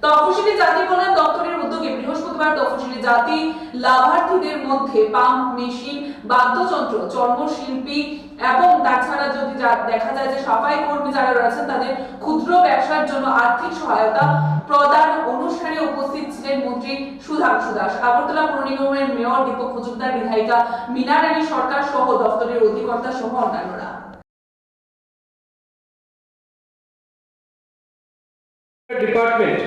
তফসিলি জাতি কল্যাণ দপ্তরের উদ্যোগে বৃহস্পতিবার তফসিলি জাতি লাভার্থীদের মধ্যে পাম্প মেশিন, বাদ্যযন্ত্র, চর্মশিল্পী এবং তাছাড়া যদি দেখা যায় যে সাফাই কর্মী যারা রয়েছেন তাদের ক্ষুদ্র ব্যবসার জন্য আর্থিক সহায়তা প্রদান অনুষ্ঠানে উপস্থিত ছিলেন মন্ত্রী সুধাংশু দাস, আগরতলা পৌর নিগমের মেয়র দীপক মজুমদার, বিধায়িকা মীনা রানী সরকার সহ দপ্তরের অধিকর্তা সহ অন্যান্যরা। ডিপার্টমেন্ট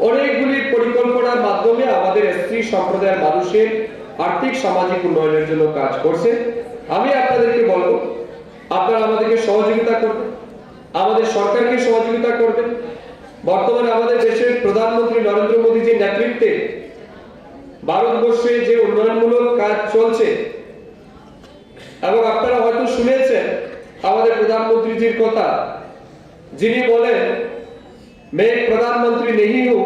অনেকগুলি পরিকল্পনার মাধ্যমে আমাদের এসসি সম্প্রদায়ের মানুষের আর্থিক সামাজিক উন্নয়নের জন্য কাজ করছে। আমি আপনাদেরকে বলবো, আপনারা আমাদেরকে সহযোগিতা করবেন, আমাদের সরকারকে সহযোগিতা করবেন। বর্তমানে আমাদের দেশের প্রধানমন্ত্রী নরেন্দ্র মোদীজির নেতৃত্বে ভারতবর্ষে যে উন্নয়নমূলক কাজ চলছে এবং আপনারা হয়তো শুনেছেন আমাদের প্রধানমন্ত্রীজির কথা, যিনি বলেন मैं प्रधानमंत्री नहीं हूं,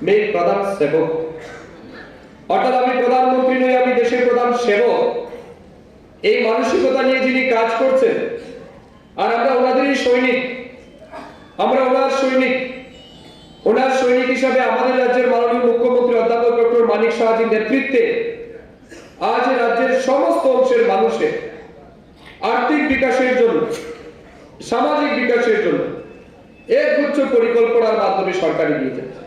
मैं प्रधान सेवक। অর্থাৎ আমি প্রধানমন্ত্রী নই, আমি দেশের প্রধান সেবক। এই মানসিকতা নিয়ে যিনি কাজ করছেন, আর আমরা ওনাদেরই সৈনিক, আমরা ওনার সৈনিক হিসাবে আমাদের রাজ্যের মাননীয় মুখ্যমন্ত্রী অধ্যাপক ডক্টর মানিক সাহাজির নেতৃত্বে আজ রাজ্যের সমস্ত অংশের মানুষের আর্থিক বিকাশের জন্য, সামাজিক বিকাশের জন্য এক গুচ্ছ পরিকল্পনার মাধ্যমে সরকার এগিয়ে যাচ্ছে।